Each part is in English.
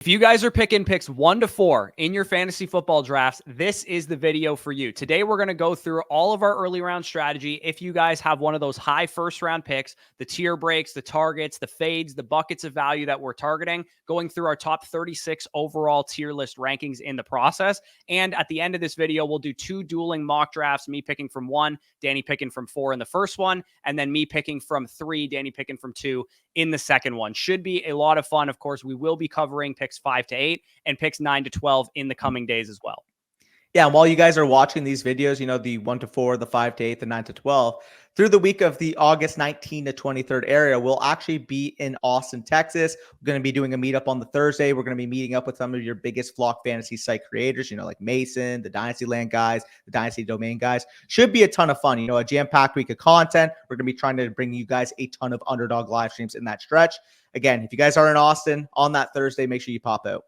If you guys are picking picks 1 to 4 in your fantasy football drafts, this is the video for you. Today, we're going to go through all of our early round strategy. If you guys have one of those high first round picks, the tier breaks, the targets, the fades, the buckets of value that we're targeting, going through our top 36 overall tier list rankings in the process. And at the end of this video, we'll do 2 dueling mock drafts, me picking from 1, Danny picking from 4 in the first one, and then me picking from 3, Danny picking from 2 in the second one. Should be a lot of fun. Of course, we will be covering picks 5 to 8 and picks 9 to 12 in the coming days as well. Yeah, and while you guys are watching these videos, the 1 to 4, the 5 to 8, the 9 to 12, through the week of the August 19 to 23rd area, we'll actually be in Austin, Texas. We're going to be doing a meetup on the Thursday. We're going to be meeting up with some of your biggest Flock fantasy site creators, like Mason, the Dynasty Land guys, the Dynasty Domain guys. Should be a ton of fun. A jam-packed week of content. We're going to be trying to bring you guys a ton of underdog live streams in that stretch. Again, if you guys are in Austin on that Thursday, make sure you pop out.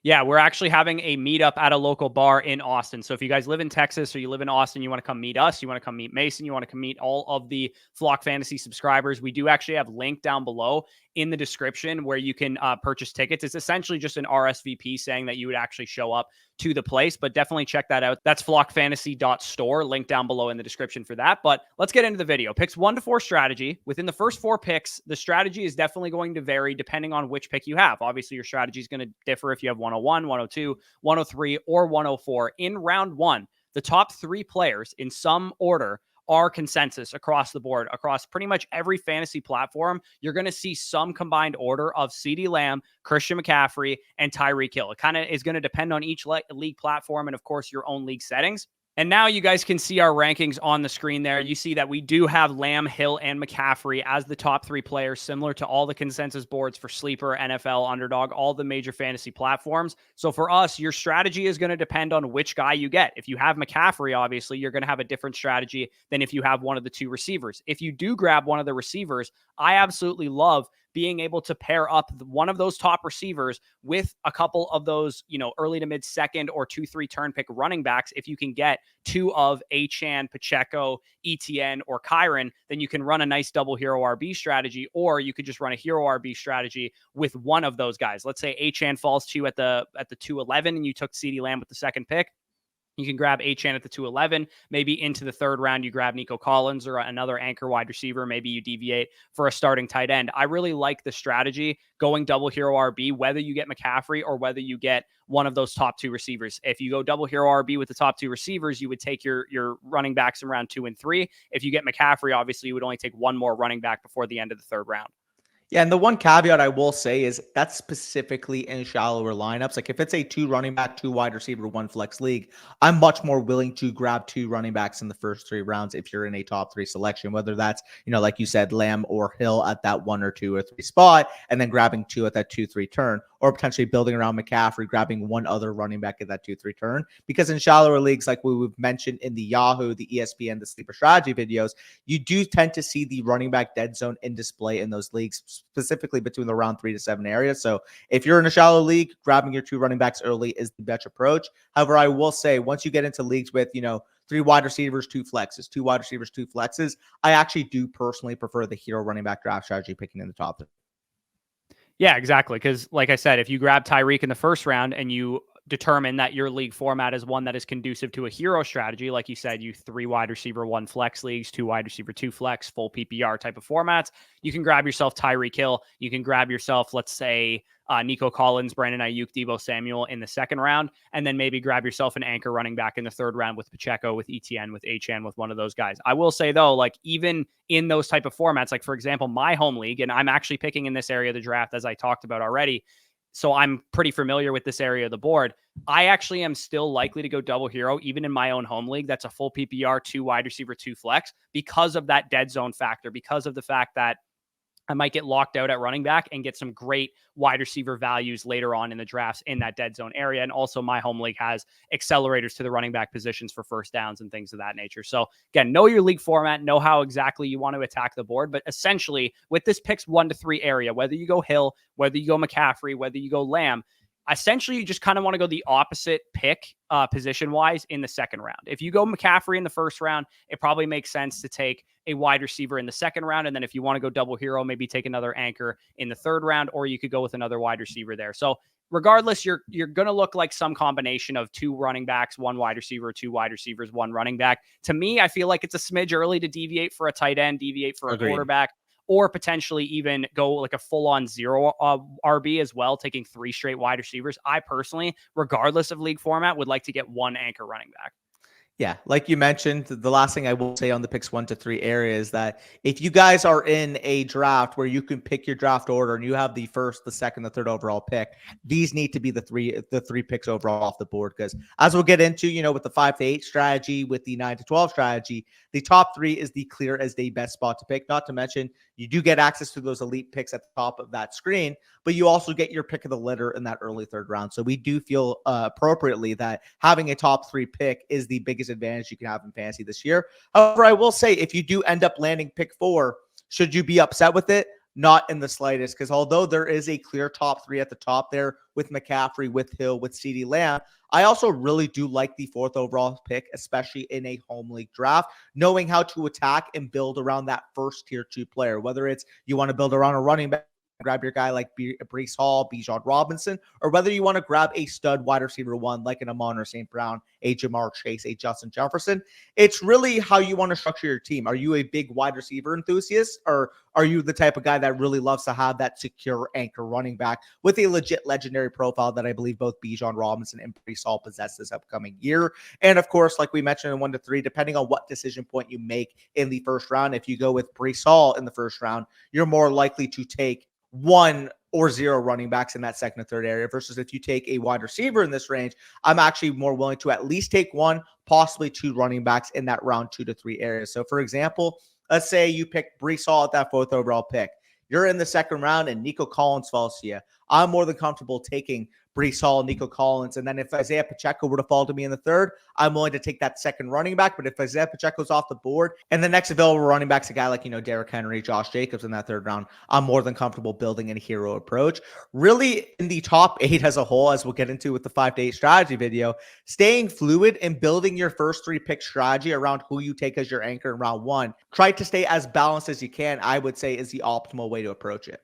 Yeah, we're actually having a meetup at a local bar in Austin. So if you guys live in Texas or you live in Austin, you want to come meet us, you want to come meet Mason, you want to come meet all of the Flock Fantasy subscribers, we do actually have a link down below in the description where you can purchase tickets. It's essentially just an RSVP saying that you would actually show up to the place, but definitely check that out. That's flockfantasy.store, link down below in the description for that. But let's get into the video. Picks 1 to 4 strategy. Within the first 4 picks, the strategy is definitely going to vary depending on which pick you have. Obviously, your strategy is going to differ if you have 101, 102, 103, or 104. In round 1, the top 3 players in some order are consensus across the board, across pretty much every fantasy platform. You're going to see some combined order of CeeDee Lamb, Christian McCaffrey, and Tyreek Hill. It kind of is going to depend on each league platform and, of course, your own league settings. And now you guys can see our rankings on the screen there. You see that we do have Lamb, Hill, and McCaffrey as the top 3 players, similar to all the consensus boards for Sleeper, NFL, Underdog, all the major fantasy platforms. So for us, your strategy is going to depend on which guy you get. If you have McCaffrey, obviously, you're going to have a different strategy than if you have one of the 2 receivers. If you do grab one of the receivers, I absolutely love being able to pair up one of those top receivers with a couple of those, early to mid second or 2-3 turn pick running backs. If you can get 2 of Achane, Pacheco, Etienne, or Kyron, then you can run a nice double hero RB strategy, or you could just run a hero RB strategy with one of those guys. Let's say Achane falls to you at the 211 and you took CeeDee Lamb with the second pick. You can grab Achane at the 211. Maybe into the 3rd round, you grab Nico Collins or another anchor wide receiver. Maybe you deviate for a starting tight end. I really like the strategy going double hero RB, whether you get McCaffrey or whether you get one of those top 2 receivers. If you go double hero RB with the top 2 receivers, you would take your running backs in round 2 and 3. If you get McCaffrey, obviously, you would only take one more running back before the end of the 3rd round. Yeah, and the one caveat I will say is that's specifically in shallower lineups. Like if it's a 2 running back, 2 wide receiver, 1 flex league, I'm much more willing to grab 2 running backs in the first 3 rounds if you're in a top 3 selection, whether that's, like you said, Lamb or Hill at that 1 or 2 or 3 spot, and then grabbing 2 at that 2-3 turn, or potentially building around McCaffrey, grabbing 1 other running back at that 2-3 turn. Because in shallower leagues, like we've mentioned in the Yahoo, the ESPN, the Sleeper Strategy videos, you do tend to see the running back dead zone in display in those leagues, specifically between the round 3 to 7 area. So if you're in a shallow league, grabbing your 2 running backs early is the best approach. However, I will say once you get into leagues with, 3 wide receivers, 2 flexes, 2 wide receivers, 2 flexes, I actually do personally prefer the hero running back draft strategy picking in the top. Yeah, exactly. Because like I said, if you grab Tyreek in the first round and you determine that your league format is one that is conducive to a hero strategy, like you said, you 3 wide receiver, 1 flex leagues, 2 wide receiver, 2 flex, full PPR type of formats, you can grab yourself Tyreek Hill. You can grab yourself, let's say, Nico Collins, Brandon Ayuk, Deebo Samuel in the 2nd round, and then maybe grab yourself an anchor running back in the 3rd round with Pacheco, with Etienne, with Achane, with one of those guys. I will say, though, like even in those type of formats, like for example, my home league, and I'm actually picking in this area of the draft, as I talked about already, so I'm pretty familiar with this area of the board. I actually am still likely to go double hero, even in my own home league. That's a full PPR, 2 wide receiver, 2 flex, because of that dead zone factor, because of the fact that I might get locked out at running back and get some great wide receiver values later on in the drafts in that dead zone area. And also my home league has accelerators to the running back positions for first downs and things of that nature. So again, know your league format, know how exactly you want to attack the board. But essentially with this picks 1 to 3 area, whether you go Hill, whether you go McCaffrey, whether you go Lamb, essentially you just kind of want to go the opposite pick position-wise in the second round. If you go McCaffrey in the first round, it probably makes sense to take a wide receiver in the second round. And then if you want to go double hero, maybe take another anchor in the third round, or you could go with another wide receiver there. So regardless, you're going to look like some combination of 2 running backs, 1 wide receiver, 2 wide receivers, 1 running back. To me, I feel like it's a smidge early to deviate for a tight end, deviate for a quarterback, or potentially even go like a full-on 0 RB as well, taking 3 straight wide receivers. I personally, regardless of league format, would like to get 1 anchor running back. Yeah, like you mentioned, the last thing I will say on the picks 1 to 3 area is that if you guys are in a draft where you can pick your draft order and you have the first, the second, the third overall pick, these need to be the three picks overall off the board. Because as we'll get into, with the 5 to 8 strategy, with the 9 to 12 strategy, the top 3 is the clear as day best spot to pick. Not to mention, you do get access to those elite picks at the top of that screen, but you also get your pick of the litter in that early third round. So we do feel appropriately that having a top 3 pick is the biggest advantage you can have in fantasy this year. However, I will say, if you do end up landing pick 4, should you be upset with it? Not in the slightest, because although there is a clear top 3 at the top there with McCaffrey, with Hill, with CeeDee Lamb, I also really do like the 4th overall pick, especially in a home league draft, knowing how to attack and build around that first tier 2 player, whether it's you want to build around a running back, grab your guy like Breece Hall, Bijan Robinson, or whether you want to grab a stud wide receiver 1 like an Amon-Ra St. Brown, a Jamar Chase, a Justin Jefferson. It's really how you want to structure your team. Are you a big wide receiver enthusiast, or are you the type of guy that really loves to have that secure anchor running back with a legit legendary profile that I believe both Bijan Robinson and Breece Hall possess this upcoming year? And of course, like we mentioned in 1 to 3, depending on what decision point you make in the first round, if you go with Breece Hall in the first round, you're more likely to take 1 or 0 running backs in that second and third area, versus if you take a wide receiver in this range, I'm actually more willing to at least take 1, possibly 2 running backs in that round 2 to 3 area. So for example, let's say you pick Breece Hall at that 4th overall pick. You're in the second round and Nico Collins falls to you. I'm more than comfortable taking Breece Hall, Nico Collins. And then if Isaiah Pacheco were to fall to me in the third, I'm willing to take that second running back. But if Isaiah Pacheco's off the board and the next available running back's a guy like, Derrick Henry, Josh Jacobs in that third round, I'm more than comfortable building a hero approach. Really, in the top 8 as a whole, as we'll get into with the 5 to 8 strategy video, staying fluid and building your first 3 pick strategy around who you take as your anchor in round 1. Try to stay as balanced as you can, I would say, is the optimal way to approach it.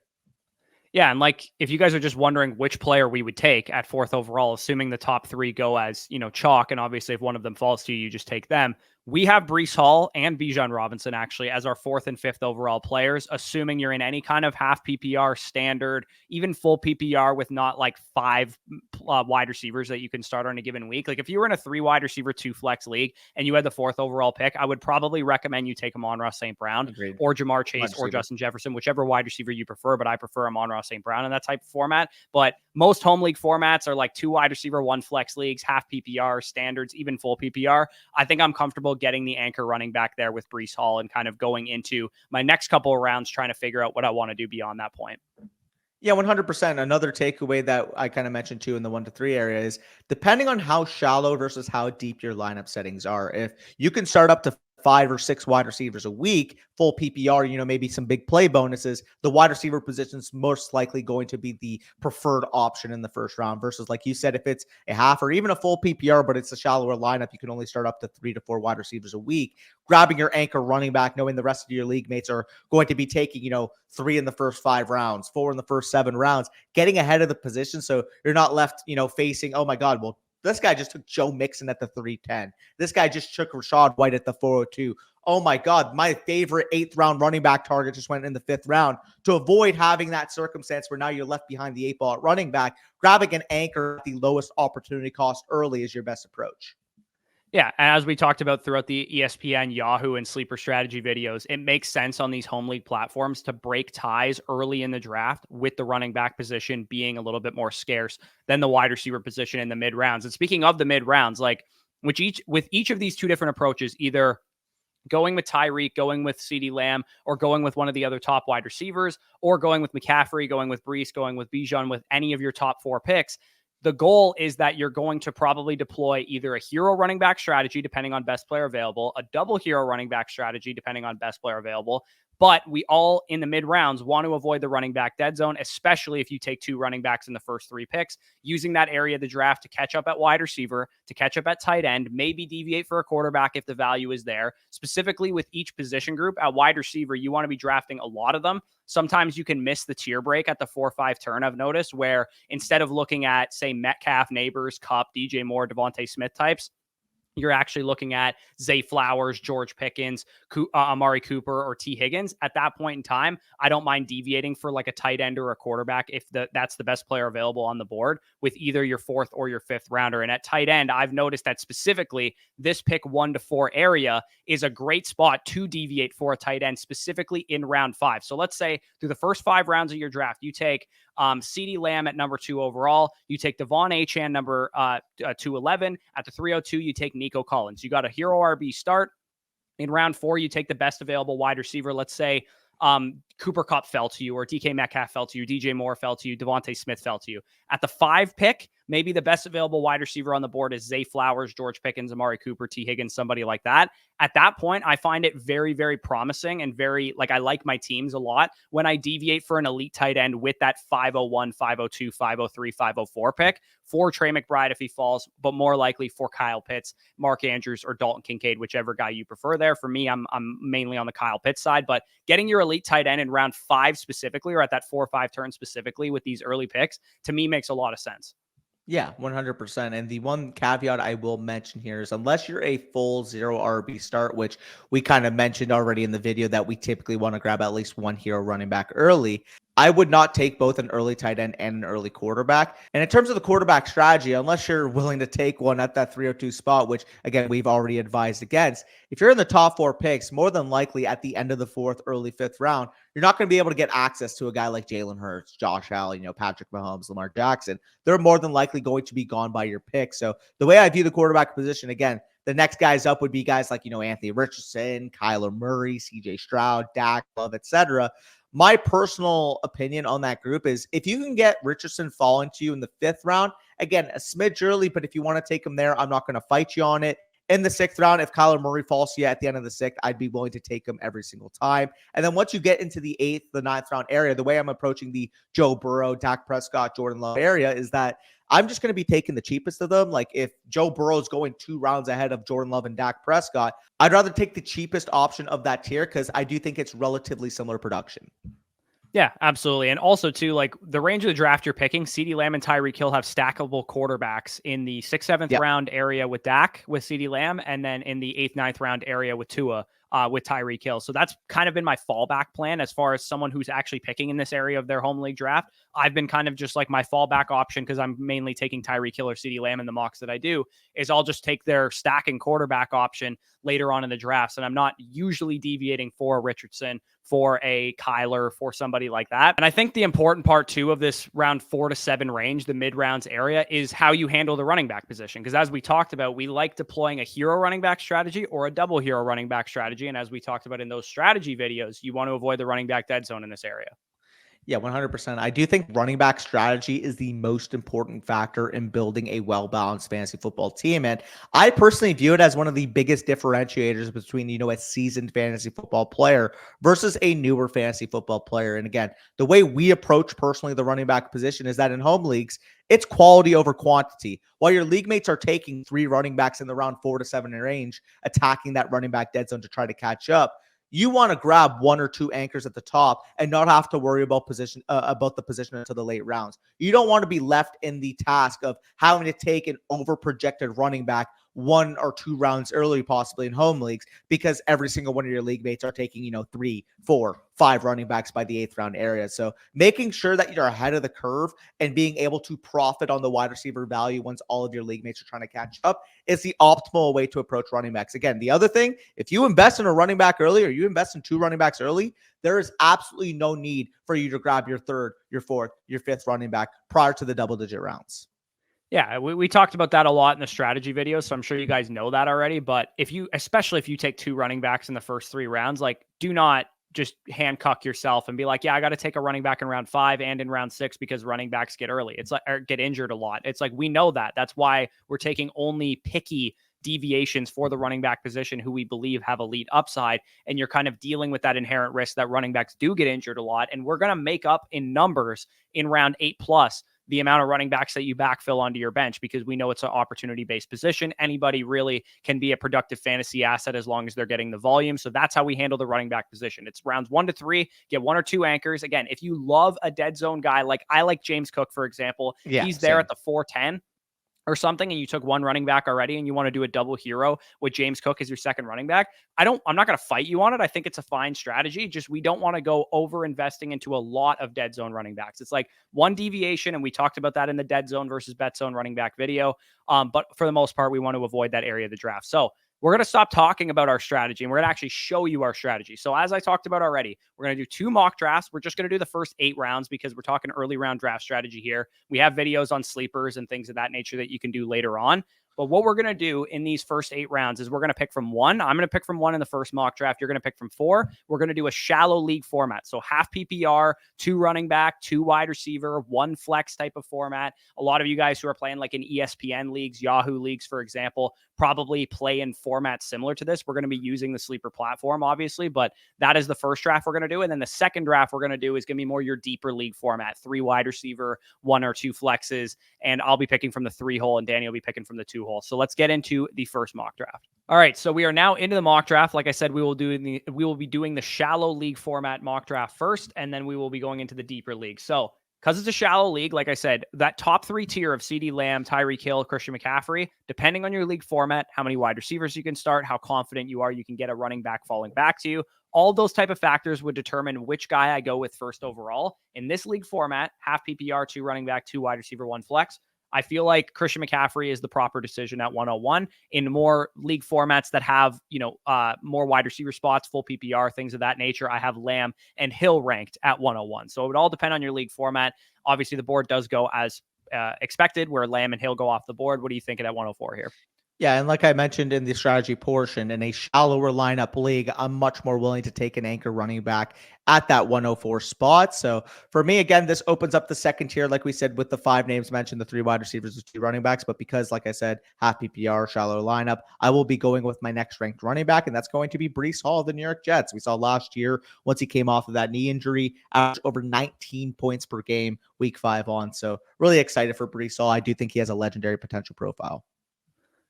Yeah, and like if you guys are just wondering which player we would take at 4th overall, assuming the top 3 go as, chalk, and obviously if one of them falls to you, you just take them. We have Breece Hall and Bijan Robinson actually as our 4th and 5th overall players, assuming you're in any kind of half PPR, standard, even full PPR with not like 5 wide receivers that you can start on a given week. Like if you were in a 3 wide receiver, 2 flex league and you had the 4th overall pick, I would probably recommend you take Amon-Ra St. Brown. Agreed. Or Jamar Chase or Justin Jefferson, whichever wide receiver you prefer, but I prefer Amon-Ra St. Brown in that type of format. But most home league formats are like 2 wide receiver, 1 flex leagues, half PPR, standards, even full PPR. I think I'm comfortable getting the anchor running back there with Breece Hall and kind of going into my next couple of rounds trying to figure out what I want to do beyond that point. Yeah, 100%. Another takeaway that I kind of mentioned too in the 1 to 3 area is depending on how shallow versus how deep your lineup settings are. If you can start up to 5 or 6 wide receivers a week, full PPR, maybe some big play bonuses, the wide receiver position is most likely going to be the preferred option in the first round versus, like you said, if it's a half or even a full PPR, but it's a shallower lineup, you can only start up to 3 to 4 wide receivers a week. Grabbing your anchor running back, knowing the rest of your league mates are going to be taking, 3 in the first 5 rounds, 4 in the first 7 rounds, getting ahead of the position so you're not left, facing, oh my God, well, this guy just took Joe Mixon at the 310. This guy just took Rachaad White at the 402. Oh my God, my favorite 8th round running back target just went in the 5th round. To avoid having that circumstance where now you're left behind the 8 ball at running back, grabbing an anchor at the lowest opportunity cost early is your best approach. Yeah, as we talked about throughout the ESPN, Yahoo, and Sleeper Strategy videos, it makes sense on these home league platforms to break ties early in the draft with the running back position being a little bit more scarce than the wide receiver position in the mid rounds. And speaking of the mid rounds, like with each of these 2 different approaches, either going with Tyreek, going with CeeDee Lamb, or going with one of the other top wide receivers, or going with McCaffrey, going with Breece, going with Bijan, with any of your top 4 picks, the goal is that you're going to probably deploy either a hero running back strategy, depending on best player available, a double hero running back strategy, depending on best player available, But we all in the mid rounds want to avoid the running back dead zone, especially if you take 2 running backs in the first 3 picks, using that area of the draft to catch up at wide receiver, to catch up at tight end, maybe deviate for a quarterback if the value is there. Specifically with each position group at wide receiver, you want to be drafting a lot of them. Sometimes you can miss the tier break at the 4-5 turn, I've noticed, where instead of looking at, say, Metcalf, Neighbors, Kupp, DJ Moore, Devontae Smith types, you're actually looking at Zay Flowers, George Pickens, Amari Cooper, or T. Higgins. At that point in time, I don't mind deviating for like a tight end or a quarterback if that's the best player available on the board with either your 4th or your 5th rounder. And at tight end, I've noticed that specifically this pick 1 to 4 area is a great spot to deviate for a tight end, specifically in round 5. So let's say through the first 5 rounds of your draft, you take CeeDee Lamb at number 2 overall. You take Devon Achane number 211. At the 302, you take Nico Collins. You got a hero RB start. In round 4, you take the best available wide receiver. Let's say Cooper Kupp fell to you, or DK Metcalf fell to you, DJ Moore fell to you, Devontae Smith fell to you. At the 5 pick, maybe the best available wide receiver on the board is Zay Flowers, George Pickens, Amari Cooper, T. Higgins, somebody like that. At that point, I find it very, very promising and very, like, I like my teams a lot when I deviate for an elite tight end with that 501, 502, 503, 504 pick for Trey McBride if he falls, but more likely for Kyle Pitts, Mark Andrews, or Dalton Kincaid, whichever guy you prefer there. For me, I'm mainly on the Kyle Pitts side, but getting your elite tight end in round 5 specifically, or at that 4 or 5 turn specifically with these early picks, to me makes a lot of sense. Yeah, 100%. And the one caveat I will mention here is unless you're a full 0 RB start, which we kind of mentioned already in the video that we typically want to grab at least 1 hero running back early, I would not take both an early tight end and an early quarterback. And in terms of the quarterback strategy, unless you're willing to take one at that 302 spot, which again, we've already advised against, if you're in the top 4 picks, more than likely at the end of the 4th, early 5th round, you're not going to be able to get access to a guy like Jalen Hurts, Josh Allen, Patrick Mahomes, Lamar Jackson. They're more than likely going to be gone by your pick. So the way I view the quarterback position, again, the next guys up would be guys like, Anthony Richardson, Kyler Murray, CJ Stroud, Dak, Love, etc. My personal opinion on that group is if you can get Richardson falling to you in the 5th round, again, a smidge early, but if you want to take him there, I'm not going to fight you on it. In the 6th round, if Kyler Murray falls to you at the end of the 6th, I'd be willing to take him every single time. And then once you get into the 8th, the 9th round area, the way I'm approaching the Joe Burrow, Dak Prescott, Jordan Love area is that I'm just going to be taking the cheapest of them. Like if Joe Burrow is going 2 rounds ahead of Jordan Love and Dak Prescott, I'd rather take the cheapest option of that tier because I do think it's relatively similar production. Yeah, absolutely. And also, too, like the range of the draft you're picking, CeeDee Lamb and Tyreek Hill have stackable quarterbacks in the 6th, 7th round area with Dak, with CeeDee Lamb, and then in the 8th, 9th round area with Tua, with Tyreek Hill. So that's kind of been my fallback plan as far as someone who's actually picking in this area of their home league draft. I've been kind of just like my fallback option because I'm mainly taking Tyreek Hill or CeeDee Lamb in the mocks that I do is I'll just take their stacking quarterback option later on in the drafts. And I'm not usually deviating for Richardson, for a Kyler, for somebody like that. And I think the important part too of this round 4 to 7 range, the mid rounds area, is how you handle the running back position. Because as we talked about, we like deploying a hero running back strategy or a double hero running back strategy. And as we talked about in those strategy videos, you want to avoid the running back dead zone in this area. Yeah, 100%. I do think running back strategy is the most important factor in building a well-balanced fantasy football team. And I personally view it as one of the biggest differentiators between, a seasoned fantasy football player versus a newer fantasy football player. And again, the way we approach personally the running back position is that in home leagues, it's quality over quantity. While your league mates are taking 3 running backs in the round 4 to 7 range, attacking that running back dead zone to try to catch up, you want to grab 1 or 2 anchors at the top and not have to worry about the position until the late rounds. You don't want to be left in the task of having to take an over-projected running back 1 or 2 rounds early, possibly in home leagues, because every single one of your league mates are taking, 3, 4, 5 running backs by the 8th round area. So making sure that you're ahead of the curve and being able to profit on the wide receiver value once all of your league mates are trying to catch up is the optimal way to approach running backs. Again, the other thing, if you invest in a running back early or you invest in 2 running backs early, there is absolutely no need for you to grab your 3rd, your 4th, your 5th running back prior to the double-digit rounds. Yeah, we talked about that a lot in the strategy video, so I'm sure you guys know that already. But especially if you take 2 running backs in the first 3 rounds, like do not just handcuff yourself and be like, yeah, I got to take a running back in round 5 and in round 6 because running backs get early. It's like, or get injured a lot. It's like, we know that. That's why we're taking only picky deviations for the running back position who we believe have elite upside. And you're kind of dealing with that inherent risk that running backs do get injured a lot. And we're going to make up in numbers in round 8+ the amount of running backs that you backfill onto your bench, because we know it's an opportunity-based position. Anybody really can be a productive fantasy asset as long as they're getting the volume. So that's how we handle the running back position. It's rounds 1 to 3, get 1 or 2 anchors. Again, if you love a dead zone guy, like I like James Cook, for example, he's there at the 410 or something, and you took one running back already and you want to do a double hero with James Cook as your second running back, I'm not going to fight you on it. I think it's a fine strategy. Just we don't want to go over investing into a lot of dead zone running backs. It's like one deviation, and we talked about that in the dead zone versus bet zone running back video. But for the most part, we want to avoid that area of the draft. So we're going to stop talking about our strategy and we're going to actually show you our strategy. So as I talked about already, we're going to do 2 mock drafts. We're just going to do the first 8 rounds because we're talking early round draft strategy here. We have videos on sleepers and things of that nature that you can do later on. But what we're going to do in these first 8 rounds is we're going to pick from 1. I'm going to pick from 1 in the first mock draft. You're going to pick from 4. We're going to do a shallow league format. So half PPR, 2 running back, 2 wide receiver, 1 flex type of format. A lot of you guys who are playing like in ESPN leagues, Yahoo leagues, for example, probably play in formats similar to this. We're going to be using the sleeper platform, obviously, but that is the first draft we're going to do. And then the second draft we're going to do is going to be more your deeper league format, 3 wide receiver, 1 or 2 flexes. And I'll be picking from the 3 hole and Danny will be picking from the 2 hole. So let's get into the first mock draft. All right. So we are now into the mock draft. Like I said, we will be doing the shallow league format mock draft first, and then we will be going into the deeper league. So because it's a shallow league, like I said, that top 3 tier of CeeDee Lamb, Tyreek Hill, Christian McCaffrey, depending on your league format, how many wide receivers you can start, how confident you are you can get a running back falling back to you, all those type of factors would determine which guy I go with first overall. In this league format, half PPR, 2 running back, 2 wide receiver, 1 flex, I feel like Christian McCaffrey is the proper decision at 101. In more league formats that have, more wide receiver spots, full PPR, things of that nature, I have Lamb and Hill ranked at 101. So it would all depend on your league format. Obviously, the board does go as expected, where Lamb and Hill go off the board. What are you thinking at 104 here? Yeah, and like I mentioned in the strategy portion, in a shallower lineup league, I'm much more willing to take an anchor running back at that 104 spot. So for me, again, this opens up the second tier, like we said, with the 5 names mentioned, the 3 wide receivers, the 2 running backs. But because, like I said, half PPR, shallow lineup, I will be going with my next ranked running back, and that's going to be Breece Hall of the New York Jets. We saw last year, once he came off of that knee injury, averaged over 19 points per game, week 5 on. So really excited for Breece Hall. I do think he has a legendary potential profile.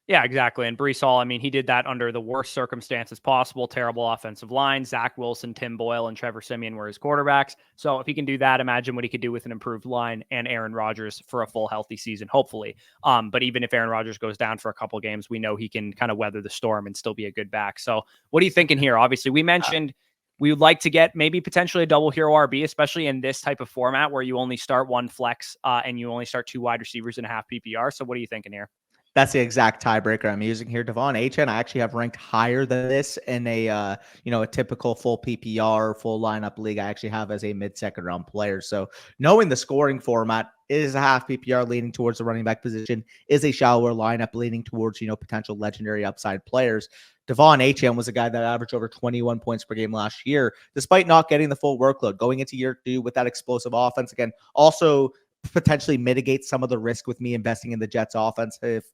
Yeah, exactly. And Breece Hall, I mean, he did that under the worst circumstances possible. Terrible offensive line. Zach Wilson, Tim Boyle, and Trevor Siemian were his quarterbacks. So if he can do that, imagine what he could do with an improved line and Aaron Rodgers for a full healthy season, hopefully. But even if Aaron Rodgers goes down for a couple games, we know he can kind of weather the storm and still be a good back. So what are you thinking here? Obviously, we mentioned we would like to get maybe potentially a double hero RB, especially in this type of format where you only start 1 flex and you only start 2 wide receivers and a half PPR. So what are you thinking here? That's the exact tiebreaker I'm using here. Devon Achane, I actually have ranked higher than this in a a typical full PPR, full lineup league. I actually have as a mid-second round player. So knowing the scoring format is a half PPR leaning towards the running back position, is a shallower lineup leaning towards, potential legendary upside players. Devon Achane was a guy that averaged over 21 points per game last year, despite not getting the full workload. Going into year 2 with that explosive offense, again, also potentially mitigate some of the risk with me investing in the Jets offense. If,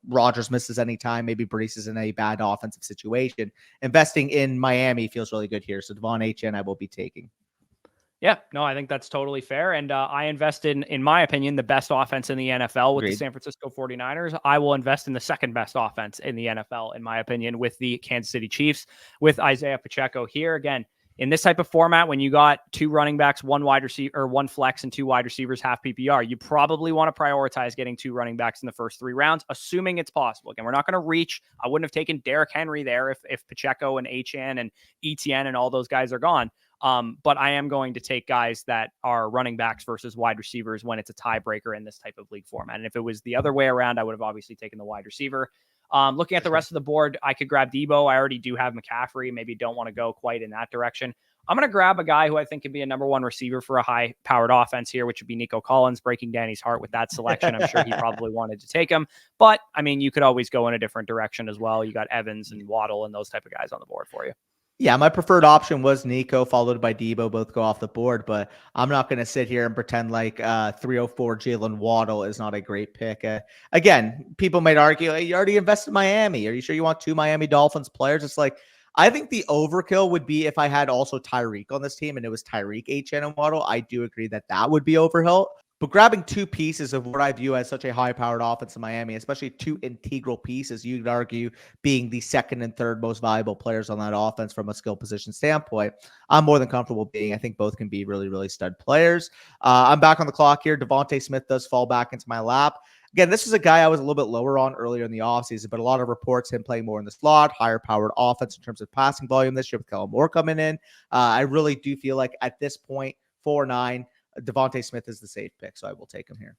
Rodgers misses any time, maybe Breece is in a bad offensive situation. Investing in Miami feels really good here. So Devon Achane, I will be taking. Yeah, no, I think that's totally fair. And I invest in my opinion, the best offense in the NFL with the San Francisco 49ers. I will invest in the second best offense in the NFL, in my opinion, with the Kansas City Chiefs, with Isaiah Pacheco here. Again, in this type of format, when you got 2 running backs, 1 wide receiver, or 1 flex and 2 wide receivers, half PPR, you probably want to prioritize getting 2 running backs in the first 3 rounds, assuming it's possible. Again, we're not going to reach. I wouldn't have taken Derrick Henry there if Pacheco and Achane and Etienne and all those guys are gone. But I am going to take guys that are running backs versus wide receivers when it's a tiebreaker in this type of league format. And if it was the other way around, I would have obviously taken the wide receiver. Looking at the rest of the board, I could grab Debo. I already do have McCaffrey. Maybe don't want to go quite in that direction. I'm going to grab a guy who I think could be a number 1 receiver for a high-powered offense here, which would be Nico Collins, breaking Danny's heart with that selection. I'm sure he probably wanted to take him. But, I mean, you could always go in a different direction as well. You got Evans and Waddle and those type of guys on the board for you. Yeah, my preferred option was Nico, followed by Debo. Both go off the board, but I'm not going to sit here and pretend like 304 Jalen Waddle is not a great pick. Again, people might argue, "Hey, you already invested in Miami. Are you sure you want two Miami Dolphins players?" It's like, I think the overkill would be if I had also Tyreek on this team and it was Tyreek, HN, and Waddle. I do agree that that would be overkill. But grabbing two pieces of what I view as such a high-powered offense in Miami, especially two integral pieces, you could argue being the second and third most valuable players on that offense from a skill position standpoint, I'm more than comfortable being. I think both can be really, really stud players. I'm back on the clock here. Devontae Smith does fall back into my lap. Again, this is a guy I was a little bit lower on earlier in the offseason, but a lot of reports him playing more in the slot, higher powered offense in terms of passing volume this year with Kellen Moore coming in. I really do feel like at this point, 4-9, Devontae Smith is the safe pick, so I will take him here.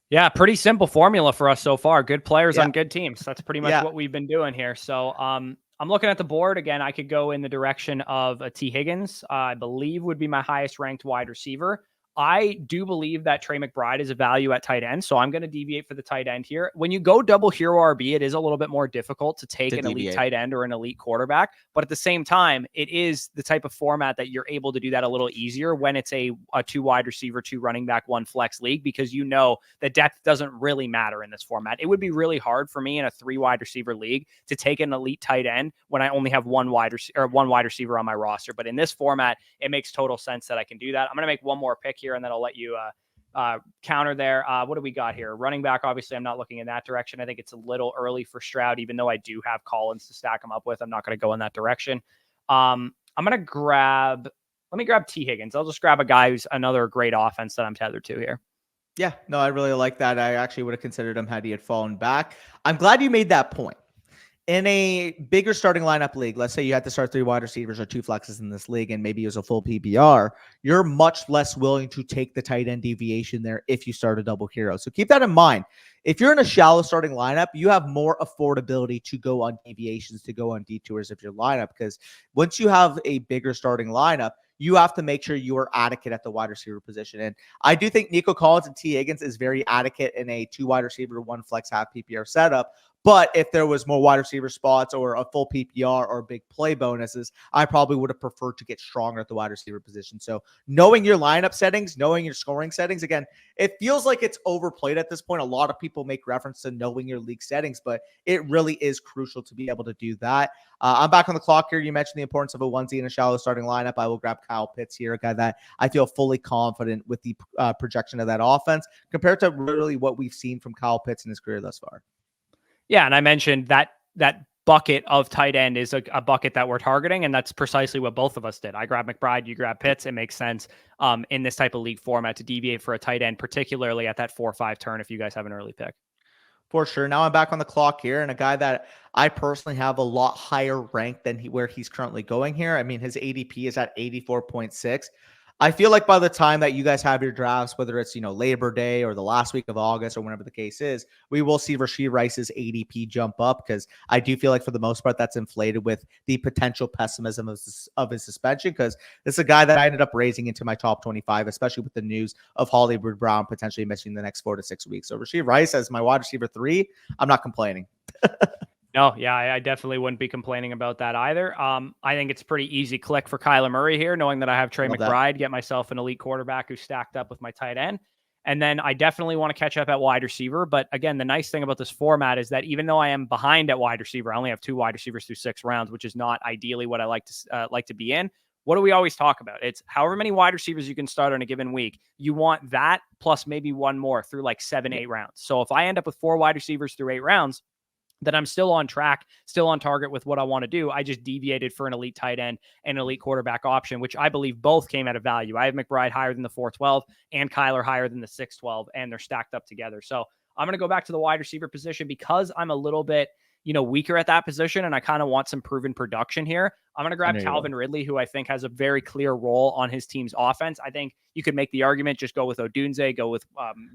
Yeah, pretty simple formula for us so far. Good players Yeah. on good teams. That's pretty much what we've been doing here. So I'm looking at the board again. I could go in the direction of a T. Higgins. I believe would be my highest ranked wide receiver. I do believe that Trey McBride is a value at tight end, so I'm going to deviate for the tight end here. When you go double hero RB, it is a little bit more difficult to take an elite tight end or an elite quarterback, but at the same time, it is the type of format that you're able to do that a little easier when it's a two wide receiver, two running back, one flex league, because you know that depth doesn't really matter in this format. It would be really hard for me in a three wide receiver league to take an elite tight end when I only have one wide receiver on my roster. But in this format, it makes total sense that I can do that. I'm going to make one more pick here, and then I'll let you counter there. What do we got here? Running back, obviously, I'm not looking in that direction. I think it's a little early for Stroud, even though I do have Collins to stack him up with. I'm not going to go in that direction. I'm going to let me grab T. Higgins. I'll just grab a guy who's another great offense that I'm tethered to here. Yeah, no, I really like that. I actually would have considered him had he had fallen back. I'm glad you made that point. In a bigger starting lineup league, let's say you had to start three wide receivers or two flexes in this league and maybe use a full PPR, you're much less willing to take the tight end deviation there if you start a double hero. So keep that in mind. If you're in a shallow starting lineup, you have more affordability to go on deviations, to go on detours of your lineup, because once you have a bigger starting lineup, you have to make sure you are adequate at the wide receiver position. And I do think Nico Collins and T. Higgins is very adequate in a two wide receiver, one flex, half PPR setup. But if there was more wide receiver spots or a full PPR or big play bonuses, I probably would have preferred to get stronger at the wide receiver position. So knowing your lineup settings, knowing your scoring settings, again, it feels like it's overplayed at this point. A lot of people make reference to knowing your league settings, but it really is crucial to be able to do that. I'm back on the clock here. You mentioned the importance of a onesie in a shallow starting lineup. I will grab Kyle Pitts here, a guy that I feel fully confident with the projection of that offense compared to really what we've seen from Kyle Pitts in his career thus far. Yeah, and I mentioned that bucket of tight end is a bucket that we're targeting, and that's precisely what both of us did. I grab McBride, you grab Pitts. It makes sense in this type of league format to deviate for a tight end, particularly at that 4-5 turn if you guys have an early pick. For sure. Now I'm back on the clock here, and a guy that I personally have a lot higher rank than where he's currently going here. I mean, his ADP is at 84.6. I feel like by the time that you guys have your drafts, whether it's, Labor Day or the last week of August or whenever the case is, we will see Rashee Rice's ADP jump up, because I do feel like for the most part that's inflated with the potential pessimism of his suspension, because this is a guy that I ended up raising into my top 25, especially with the news of Hollywood Brown potentially missing the next 4 to 6 weeks. So Rashee Rice as my wide receiver 3, I'm not complaining. No, yeah, I definitely wouldn't be complaining about that either. I think it's a pretty easy click for Kyler Murray here, knowing that I have Trey McBride, get myself an elite quarterback who's stacked up with my tight end. And then I definitely want to catch up at wide receiver. But again, the nice thing about this format is that even though I am behind at wide receiver, I only have 2 wide receivers through 6 rounds, which is not ideally what I like to be in. What do we always talk about? It's however many wide receivers you can start on a given week. You want that plus maybe one more through like 7, 8 rounds. So if I end up with 4 wide receivers through 8 rounds, that I'm still on track, still on target with what I want to do. I just deviated for an elite tight end and an elite quarterback option, which I believe both came at a value. I have McBride higher than the 412 and Kyler higher than the 612, and they're stacked up together. So I'm going to go back to the wide receiver position because I'm a little bit, weaker at that position, and I kind of want some proven production here. I'm going to grab Calvin Ridley, who I think has a very clear role on his team's offense. I think you could make the argument, just go with Odunze, go with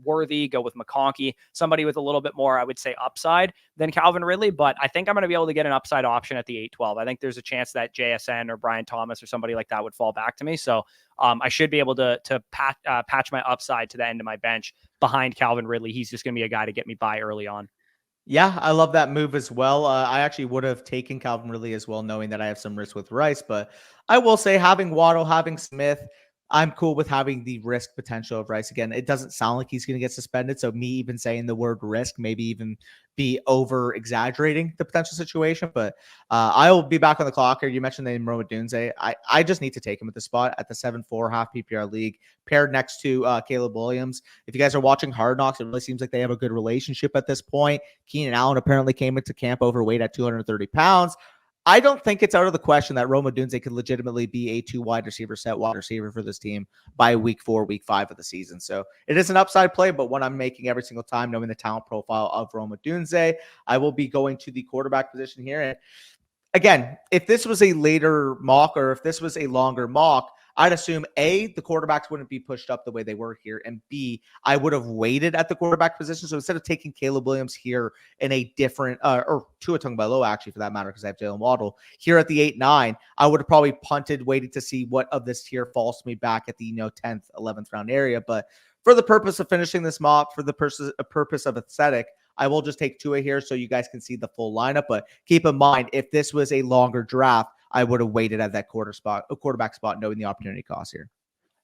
Worthy, go with McConkey, somebody with a little bit more, I would say, upside than Calvin Ridley. But I think I'm going to be able to get an upside option at the 8-12. I think there's a chance that JSN or Brian Thomas or somebody like that would fall back to me. So I should be able to patch my upside to the end of my bench behind Calvin Ridley. He's just going to be a guy to get me by early on. Yeah, I love that move as well. I actually would have taken Calvin Ridley as well, knowing that I have some risk with Rice. But I will say, having Waddle, having Smith, I'm cool with having the risk potential of Rice. Again, it doesn't sound like he's going to get suspended. So me even saying the word risk, maybe even be over exaggerating the potential situation. But I will be back on the clock here. You mentioned the name Roma Dunze. I just need to take him at the spot at the 7-4 half PPR league, paired next to Caleb Williams. If you guys are watching Hard Knocks, it really seems like they have a good relationship at this point. Keenan Allen apparently came into camp overweight at 230 pounds. I don't think it's out of the question that Roma Dunze could legitimately be a 2 wide receiver set wide receiver for this team by week 4, week 5 of the season. So it is an upside play, but one I'm making every single time, knowing the talent profile of Roma Dunze. I will be going to the quarterback position here. And again, if this was a later mock or if this was a longer mock, I'd assume A, the quarterbacks wouldn't be pushed up the way they were here, and B, I would have waited at the quarterback position. So instead of taking Caleb Williams here in a different, or Tua Tagovailoa actually for that matter, because I have Jalen Waddle here at the 8-9, I would have probably punted, waited to see what of this tier falls to me back at the 10th, 11th round area. But for the purpose of finishing this mock, for the purpose of aesthetic, I will just take Tua here so you guys can see the full lineup. But keep in mind, if this was a longer draft, I would have waited at that quarterback spot, knowing the opportunity cost here.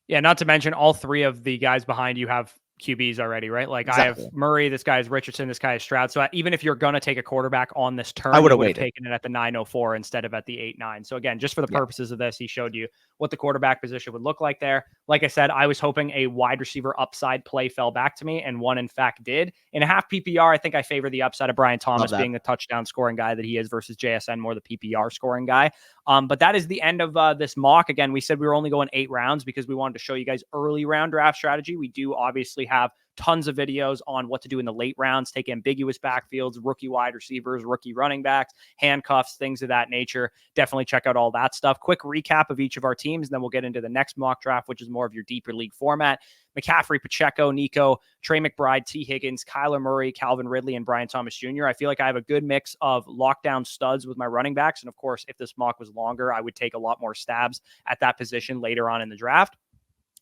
Yeah, not to mention all three of the guys behind you have QBs already, right? Like Exactly. I have Murray, this guy is Richardson, this guy is Stroud. So even if you're going to take a quarterback on this turn, I would you have would have waited. taken it at the 904 instead of at the 8-9. So again, just for the Yeah. purposes of this, he showed you what the quarterback position would look like there. Like I said, I was hoping a wide receiver upside play fell back to me, and one in fact did. In a half PPR, I think I favor the upside of Brian Thomas being the touchdown scoring guy that he is versus JSN, more the PPR scoring guy. But that is the end of this mock. Again, we said we were only going 8 rounds because we wanted to show you guys early round draft strategy. We do obviously have tons of videos on what to do in the late rounds, take ambiguous backfields, rookie wide receivers, rookie running backs, handcuffs, things of that nature. Definitely check out all that stuff. Quick recap of each of our teams, and then we'll get into the next mock draft, which is more of your deeper league format. McCaffrey, Pacheco, Nico, Trey McBride, T. Higgins, Kyler Murray, Calvin Ridley, and Brian Thomas Jr. I feel like I have a good mix of lockdown studs with my running backs. And of course, if this mock was longer, I would take a lot more stabs at that position later on in the draft.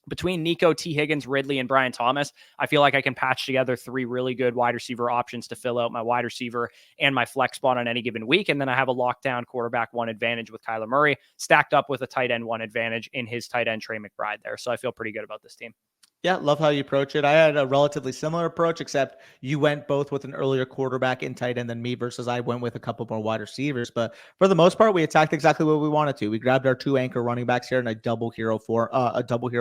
Between Nico, T. Higgins, Ridley, and Brian Thomas, I feel like I can patch together 3 really good wide receiver options to fill out my wide receiver and my flex spot on any given week. And then I have a lockdown quarterback 1 advantage with Kyler Murray stacked up with a tight end 1 advantage in his tight end Trey McBride there. So I feel pretty good about this team. Yeah, love how you approach it. I had a relatively similar approach, except you went both with an earlier quarterback and tight end than me versus I went with a couple more wide receivers. But for the most part, we attacked exactly what we wanted to. We grabbed our 2 anchor running backs here in a double hero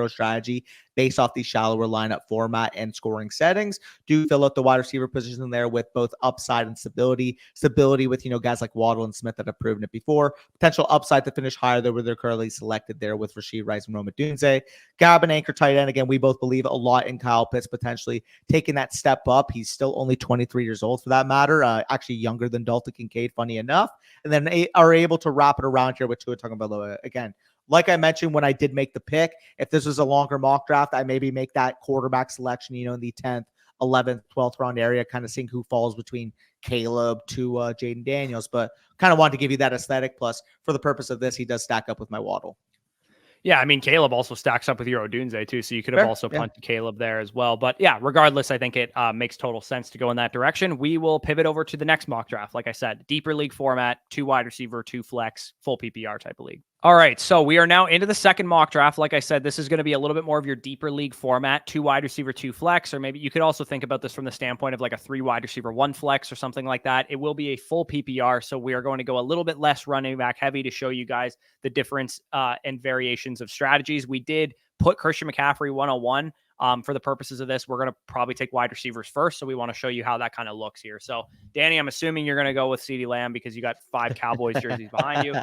strategy based off the shallower lineup format and scoring settings. Do fill out the wide receiver position there with both upside and stability. Stability with guys like Waddle and Smith that have proven it before. Potential upside to finish higher than where they're currently selected there with Rashid Rice and Roma Dunze. Gab and anchor tight end. Again, we both believe a lot in Kyle Pitts potentially taking that step up. He's still only 23 years old for that matter. Actually younger than Dalton Kincaid, funny enough. And then are able to wrap it around here with Tua Tagovailoa. Again, like I mentioned when I did make the pick, if this was a longer mock draft, I maybe make that quarterback selection, in the 10th, 11th, 12th round area, kind of seeing who falls between Caleb to Jaden Daniels. But kind of wanted to give you that aesthetic. Plus, for the purpose of this, he does stack up with my Waddle. Yeah, I mean, Caleb also stacks up with your Odunze too, so you could have also punted Caleb there as well. But yeah, regardless, I think it makes total sense to go in that direction. We will pivot over to the next mock draft. Like I said, deeper league format, 2 wide receiver, 2 flex, full PPR type of league. All right, so we are now into the second mock draft. Like I said, this is going to be a little bit more of your deeper league format, 2 wide receiver, 2 flex, or maybe you could also think about this from the standpoint of like a 3 wide receiver, 1 flex or something like that. It will be a full PPR, so we are going to go a little bit less running back heavy to show you guys the difference and variations of strategies. We did put Christian McCaffrey 101. For the purposes of this, we're going to probably take wide receivers first. So we want to show you how that kind of looks here. So Danny, I'm assuming you're going to go with CeeDee Lamb because you got 5 Cowboys jerseys behind you.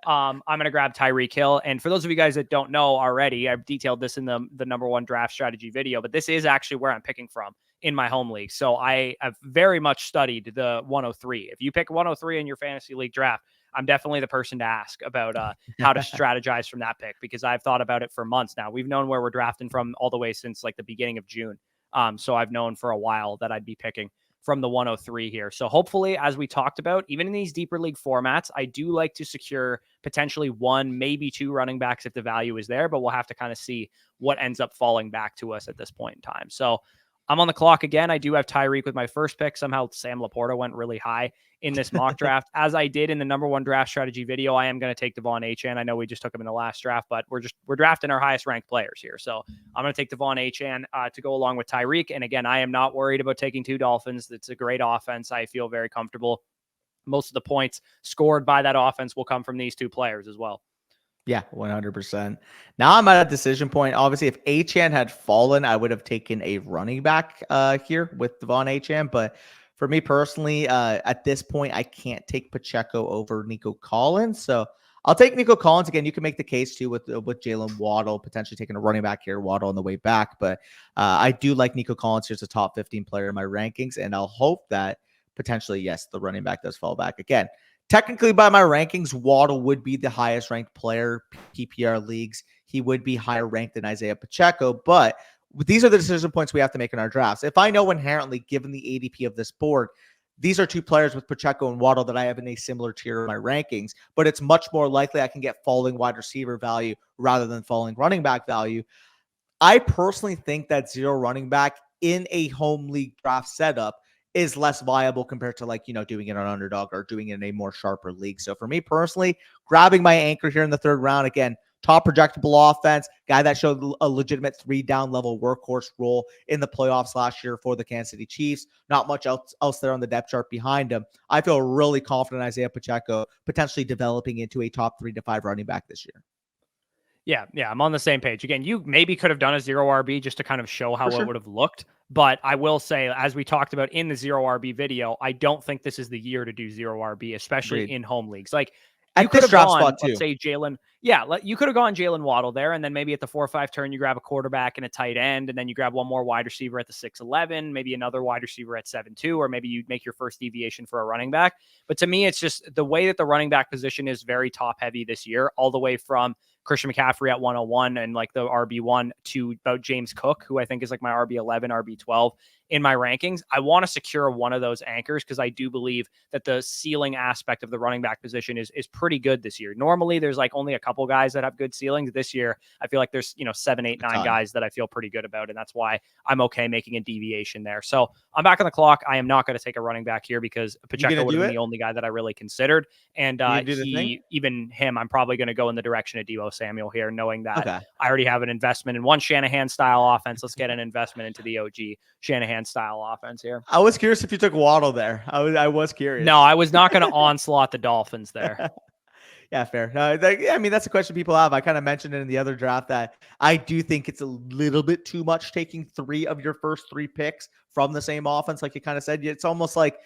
I'm going to grab Tyreek Hill. And for those of you guys that don't know already, I've detailed this in the number 1 draft strategy video, but this is actually where I'm picking from in my home league. So I have very much studied the 103. If you pick 103 in your fantasy league draft, I'm definitely the person to ask about how to strategize from that pick, because I've thought about it for months now. We've known where we're drafting from all the way since like the beginning of June. So I've known for a while that I'd be picking from the 103 here. So hopefully, as we talked about, even in these deeper league formats, I do like to secure potentially 1, maybe 2 running backs if the value is there, but we'll have to kind of see what ends up falling back to us at this point in time. So I'm on the clock again. I do have Tyreek with my first pick. Somehow Sam Laporta went really high in this mock draft. As I did in the number 1 draft strategy video, I am going to take Devon Achane. I know we just took him in the last draft, but we're drafting our highest ranked players here. So I'm going to take Devon Achane to go along with Tyreek. And again, I am not worried about taking 2 Dolphins. It's a great offense. I feel very comfortable. Most of the points scored by that offense will come from these 2 players as well. Yeah, 100%. Now I'm at a decision point. Obviously, if Achane had fallen, I would have taken a running back here with Devon Achane. But for me personally, at this point, I can't take Pacheco over Nico Collins. So I'll take Nico Collins. Again, you can make the case too with Jalen Waddle, potentially taking a running back here, Waddle on the way back. But I do like Nico Collins here as a top 15 player in my rankings. And I'll hope that potentially, yes, the running back does fall back again. Technically, by my rankings, Waddle would be the highest ranked player, PPR leagues. He would be higher ranked than Isaiah Pacheco, but these are the decision points we have to make in our drafts. If I know inherently, given the ADP of this board, these are 2 players with Pacheco and Waddle that I have in a similar tier of my rankings, but it's much more likely I can get falling wide receiver value rather than falling running back value. I personally think that 0 running back in a home league draft setup is less viable compared to doing it on underdog or doing it in a more sharper league. So for me personally, grabbing my anchor here in the 3rd round, again, top projectable offense, guy that showed a legitimate 3 down level workhorse role in the playoffs last year for the Kansas City Chiefs. Not much else there on the depth chart behind him. I feel really confident in Isaiah Pacheco potentially developing into a top 3 to 5 running back this year. Yeah, I'm on the same page. Again, you maybe could have done a 0 RB just to kind of show how it would have looked. But I will say, as we talked about in the 0 RB video, I don't think this is the year to do 0 RB, especially in home leagues. Like, you could have gone, let's say Jalen. Yeah, you could have gone Jalen Waddle there, and then maybe at the 4 or 5 turn, you grab a quarterback and a tight end, and then you grab one more wide receiver at the 6'11", maybe another wide receiver at 7'2", or maybe you make your first deviation for a running back. But to me, it's just the way that the running back position is very top heavy this year, all the way from Christian McCaffrey at 101 and like the RB1 to about James Cook, who I think is like my RB11, RB12 in my rankings. I want to secure one of those anchors because I do believe that the ceiling aspect of the running back position is pretty good this year. Normally there's like only a couple guys that have good ceilings. This year, I feel like there's, 7, 8, 9 guys that I feel pretty good about. And that's why I'm okay making a deviation there. So I'm back on the clock. I am not going to take a running back here because Pacheco would have been the only guy that I really considered. And even him, I'm probably going to go in the direction of Deebo Samuel here, knowing that I already have an investment in one Shanahan style offense. Let's get an investment into the OG Shanahan style offense here. I was curious if you took Waddle there. I was curious. No, I was not going to onslaught the Dolphins there. Yeah, fair. I mean, that's a question people have. I kind of mentioned it in the other draft that I do think it's a little bit too much taking 3 of your first 3 picks from the same offense. Like you kind of said, it's almost like,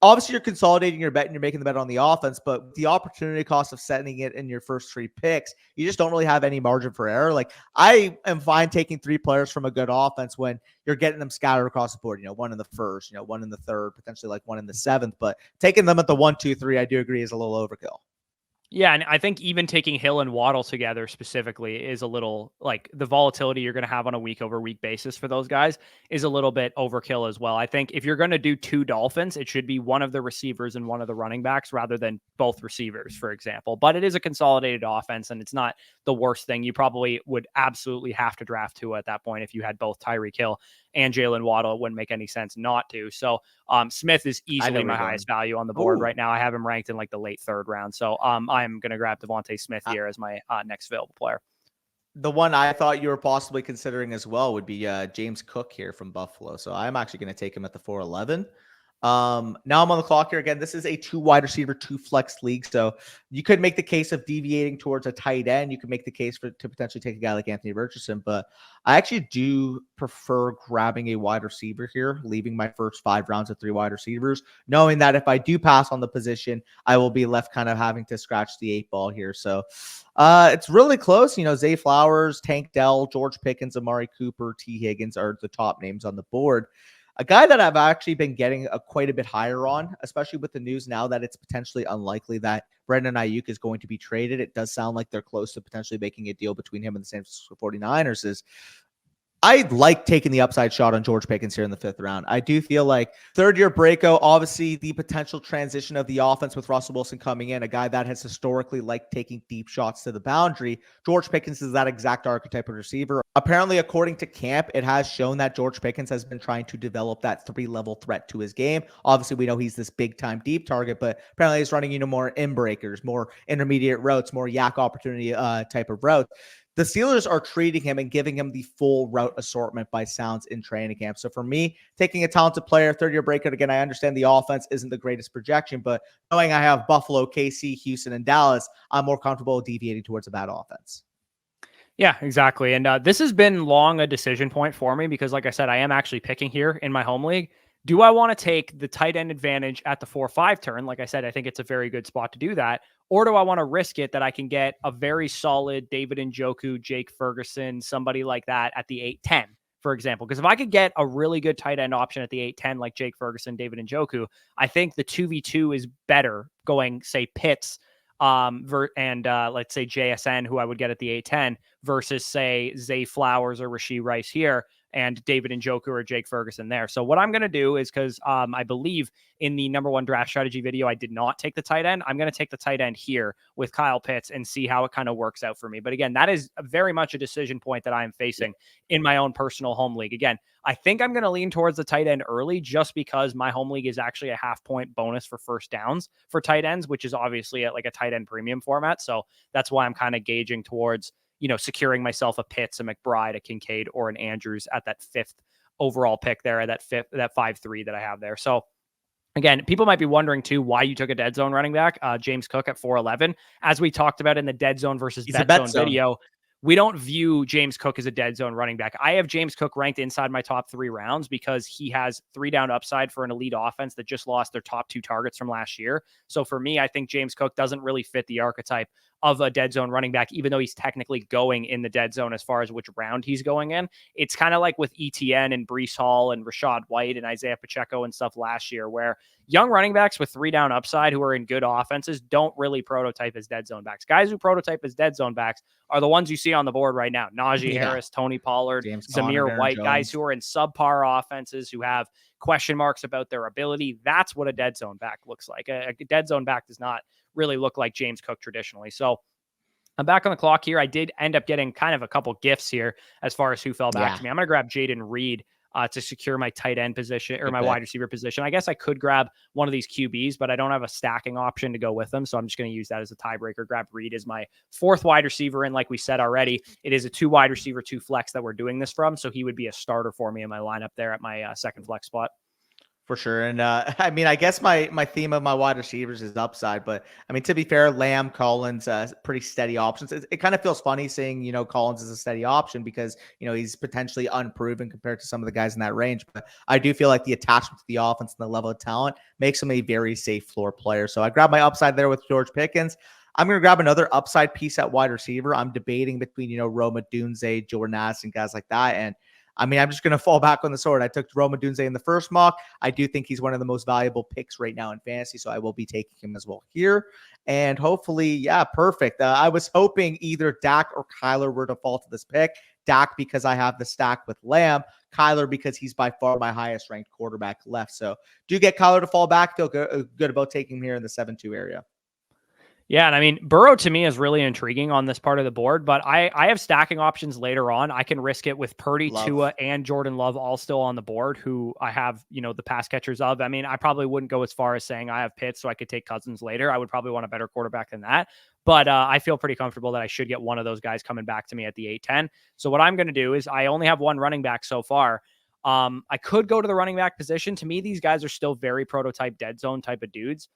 obviously you're consolidating your bet and you're making the bet on the offense, but the opportunity cost of setting it in your first 3 picks, you just don't really have any margin for error. Like I am fine taking 3 players from a good offense when you're getting them scattered across the board, 1 in the 1st, 1 in the 3rd, potentially like 1 in the 7th, but taking them at the 1, 2, 3, I do agree is a little overkill. Yeah, and I think even taking Hill and Waddle together specifically is a little, like, the volatility you're going to have on a week-over-week basis for those guys is a little bit overkill as well. I think if you're going to do 2 Dolphins, it should be one of the receivers and one of the running backs rather than both receivers, for example. But it is a consolidated offense, and it's not the worst thing. You probably would absolutely have to draft Tua at that point if you had both Tyreek Hill and Jalen Waddle. It wouldn't make any sense not to. So Smith is easily my highest value on the board right now. I have him ranked in like the late 3rd round. So I'm going to grab Devontae Smith here as my next available player. The one I thought you were possibly considering as well would be James Cook here from Buffalo. So I'm actually going to take him at the 411. Now I'm on the clock here again. This is a 2 wide receiver, 2 flex league. So you could make the case of deviating towards a tight end. You could make the case to potentially take a guy like Anthony Richardson, but I actually do prefer grabbing a wide receiver here, leaving my first 5 rounds of 3 wide receivers, knowing that if I do pass on the position, I will be left kind of having to scratch the 8 ball here. So it's really close. Zay Flowers, Tank Dell, George Pickens, Amari Cooper, T. Higgins are the top names on the board. A guy that I've actually been getting quite a bit higher on, especially with the news now that it's potentially unlikely that Brandon Ayuk is going to be traded. It does sound like they're close to potentially making a deal between him and the San Francisco 49ers. I like taking the upside shot on George Pickens here in the 5th round. I do feel like third-year breakout, obviously the potential transition of the offense with Russell Wilson coming in, a guy that has historically liked taking deep shots to the boundary. George Pickens is that exact archetype of receiver. Apparently, according to camp, it has shown that George Pickens has been trying to develop that 3-level threat to his game. Obviously, we know he's this big-time deep target, but apparently he's running, more in breakers, more intermediate routes, more yak opportunity type of routes. The Steelers are treating him and giving him the full route assortment by sounds in training camp. So for me, taking a talented player, third-year breakout, again, I understand the offense isn't the greatest projection, but knowing I have Buffalo, KC, Houston, and Dallas, I'm more comfortable deviating towards a bad offense. Yeah, exactly. And this has been long a decision point for me because, like I said, I am actually picking here in my home league. Do I want to take the tight end advantage at the 4-5 turn? Like I said, I think it's a very good spot to do that. Or do I want to risk it that I can get a very solid David Njoku, Jake Ferguson, somebody like that at the 8-10, for example? Because if I could get a really good tight end option at the 8-10, like Jake Ferguson, David Njoku, I think the 2v2 is better going, say, Pitts and let's say JSN, who I would get at the 8-10, versus say Zay Flowers or Rashee Rice here, and David Njoku or Jake Ferguson there. So what I'm going to do is, because I believe in the number 1 draft strategy video, I did not take the tight end. I'm going to take the tight end here with Kyle Pitts and see how it kind of works out for me. But again, that is very much a decision point that I'm facing in my own personal home league. Again, I think I'm going to lean towards the tight end early just because my home league is actually a half-point bonus for first downs for tight ends, which is obviously like a tight end premium format. So that's why I'm kind of gauging towards, securing myself a Pitts, a McBride, a Kincaid, or an Andrews at that 5th overall pick there, at that 5-3 that I have there. So again, people might be wondering too why you took a dead zone running back, James Cook at 411. As we talked about in the dead zone versus bet zone video, we don't view James Cook as a dead zone running back. I have James Cook ranked inside my top 3 rounds because he has 3-down upside for an elite offense that just lost their top 2 targets from last year. So for me, I think James Cook doesn't really fit the archetype of a dead zone running back, even though he's technically going in the dead zone as far as which round he's going in. It's kind of like with ETN and Breece Hall and Rashad White and Isaiah Pacheco and stuff last year, where young running backs with 3-down upside who are in good offenses don't really prototype as dead zone backs. Guys who prototype as dead zone backs are the ones you see on the board right now. Najee Harris, Tony Pollard, Zamir White, guys who are in subpar offenses who have question marks about their ability. That's what a dead zone back looks like. A dead zone back does not really look like James Cook traditionally. So I'm back on the clock here. I did end up getting kind of a couple gifts here as far as who fell back to me. I'm going to grab Jaden Reed to secure my tight end position or my wide receiver position. I guess I could grab one of these QBs, but I don't have a stacking option to go with them. So I'm just going to use that as a tiebreaker. Grab Reed as my 4th wide receiver. And like we said already, it is a 2 wide receiver, 2 flex that we're doing this from. So he would be a starter for me in my lineup there at my 2nd flex spot. For sure. And I mean, I guess my theme of my wide receivers is upside, but I mean, to be fair, Lamb, Collins, pretty steady options. It kind of feels funny saying, Collins is a steady option because, he's potentially unproven compared to some of the guys in that range. But I do feel like the attachment to the offense and the level of talent makes him a very safe floor player. So I grabbed my upside there with George Pickens. I'm going to grab another upside piece at wide receiver. I'm debating between, Rome Odunze, Jordan Addison, guys like that. And I mean, I'm just going to fall back on the sword. I took Rome Odunze in the first mock. I do think he's one of the most valuable picks right now in fantasy, so I will be taking him as well here. And hopefully, perfect. I was hoping either Dak or Kyler were to fall to this pick. Dak because I have the stack with Lamb. Kyler because he's by far my highest ranked quarterback left. So do get Kyler to fall back. Feel good about taking him here in the 7-2 area. Yeah, and I mean, Burrow to me is really intriguing on this part of the board, but I have stacking options later on. I can risk it with Purdy, Tua, and Jordan Love all still on the board, who I have, the pass catchers of. I mean, I probably wouldn't go as far as saying I have Pitts so I could take Cousins later. I would probably want a better quarterback than that. But I feel pretty comfortable that I should get one of those guys coming back to me at the 8-10. So what I'm going to do is I only have one running back so far. I could go to the running back position. To me, these guys are still very prototype dead zone type of dudes.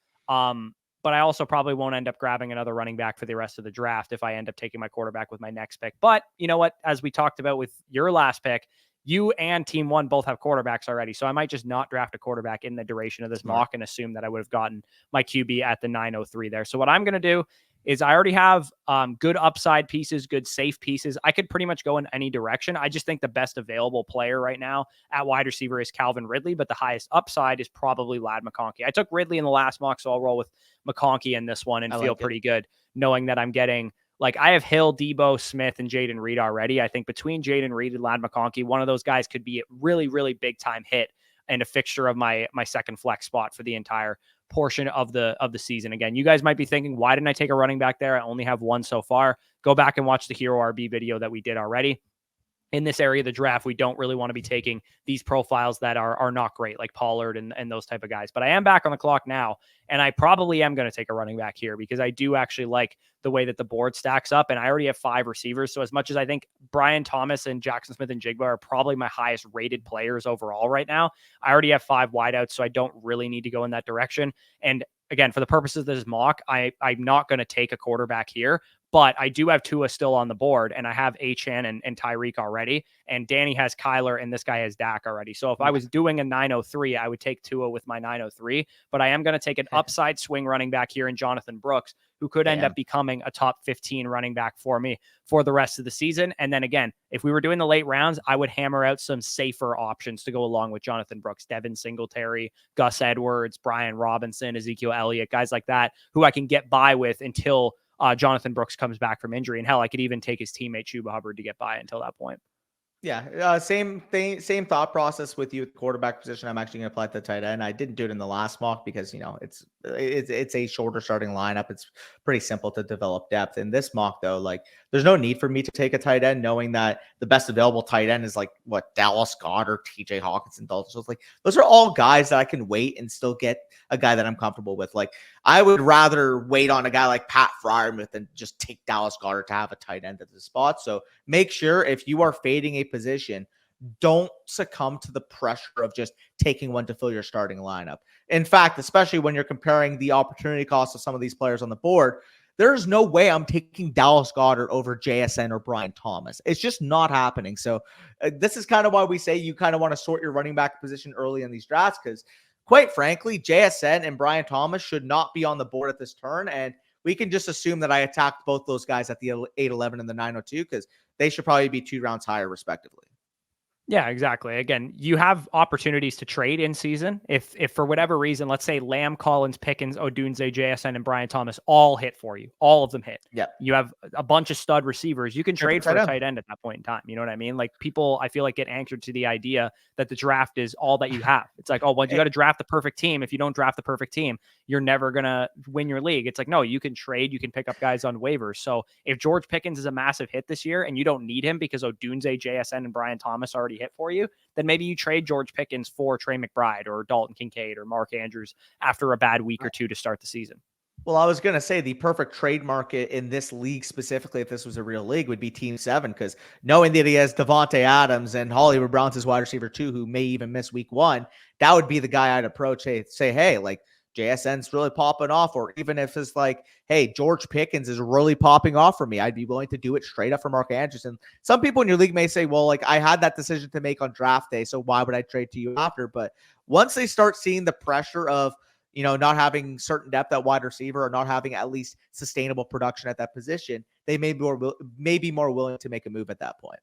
But I also probably won't end up grabbing another running back for the rest of the draft if I end up taking my quarterback with my next pick. But you know what? As we talked about with your last pick, you and Team 1 both have quarterbacks already. So I might just not draft a quarterback in the duration of this mock and assume that I would have gotten my QB at the 903 there. So what I'm going to do is I already have good upside pieces, good safe pieces. I could pretty much go in any direction. I just think the best available player right now at wide receiver is Calvin Ridley, but the highest upside is probably Ladd McConkey. I took Ridley in the last mock, so I'll roll with McConkey in this one and feel pretty good knowing that I'm getting Like I have Hill, Debo, Smith, and Jaden Reed already. I think between Jaden Reed and Ladd McConkey, one of those guys could be a really, really big time hit and a fixture of my second flex spot for the entire portion of the season. Again, you guys might be thinking, why didn't I take a running back there? I only have one so far. Go back and watch the Hero RB video that we did already. In this area of the draft, we don't really want to be taking these profiles that are not great, like Pollard and those type of guys. But I am back on the clock now, and I probably am going to take a running back here because I do actually like the way that the board stacks up, and I already have 5 receivers. So as much as I think Brian Thomas and Jackson Smith and Jigba are probably my highest rated players overall right now, I already have 5 wideouts, so I don't really need to go in that direction. And again, for the purposes of this mock, I'm not going to take a quarterback here, but I do have Tua still on the board, and I have Achane and Tyreek already, and Danny has Kyler, and this guy has Dak already. So if I was doing a 903, I would take Tua with my 903, but I am going to take an upside swing running back here in Jonathan Brooks, who could end up becoming a top 15 running back for me for the rest of the season. And then again, if we were doing the late rounds, I would hammer out some safer options to go along with Jonathan Brooks, Devin Singletary, Gus Edwards, Brian Robinson, Ezekiel Elliott, guys like that, who I can get by with until Jonathan Brooks comes back from injury. And hell, I could even take his teammate Chuba Hubbard to get by until that point. Yeah, same thing, same thought process with you at the quarterback position. I'm actually going to apply to the tight end. I didn't do it in the last mock because it's a shorter starting lineup. It's pretty simple to develop depth. In this mock, though, like there's no need for me to take a tight end, knowing that the best available tight end is like Dallas Goedert, TJ Hawkins, and Dalton. So it's like those are all guys that I can wait and still get a guy that I'm comfortable with. Like I would rather wait on a guy like Pat Freiermuth than just take Dallas Goedert to have a tight end at the spot. So make sure if you are fading a position, don't succumb to the pressure of just taking one to fill your starting lineup. In fact, especially when you're comparing the opportunity cost of some of these players on the board, there's no way I'm taking Dallas Goedert over JSN or Brian Thomas. It's just not happening. So this is kind of why we say you kind of want to sort your running back position early in these drafts, because quite frankly, JSN and Brian Thomas should not be on the board at this turn. And we can just assume that I attacked both those guys at the 811 and the 902 because they should probably be 2 rounds higher respectively. Yeah, exactly. Again, you have opportunities to trade in season. If for whatever reason, let's say Lamb, Collins, Pickens, Odunze, JSN, and Brian Thomas all hit for you, all of them hit. Yeah. You have a bunch of stud receivers. You can trade for a tight end at that point in time. You know what I mean? Like people, I feel like get anchored to the idea that the draft is all that you have. It's like, oh, well, you got to draft the perfect team. If you don't draft the perfect team, you're never going to win your league. It's like, no, you can trade, you can pick up guys on waivers. So if George Pickens is a massive hit this year and you don't need him because Odunze, JSN, and Brian Thomas already hit for you, then maybe you trade George Pickens for Trey McBride or Dalton Kincaid or Mark Andrews after a bad week or two to start the season. Well, I was going to say the perfect trade market in this league specifically, if this was a real league, would be Team 7, because knowing that he has Devontae Adams and Hollywood Brown's his wide receiver 2, who may even miss week 1, that would be the guy I'd approach. Say, hey, like JSN's really popping off, or even if it's like, hey, George Pickens is really popping off for me, I'd be willing to do it straight up for Mark Andrews. And some people in your league may say, well, like I had that decision to make on draft day, so why would I trade to you after? But once they start seeing the pressure of, not having certain depth at wide receiver or not having at least sustainable production at that position, they may be more willing to make a move at that point.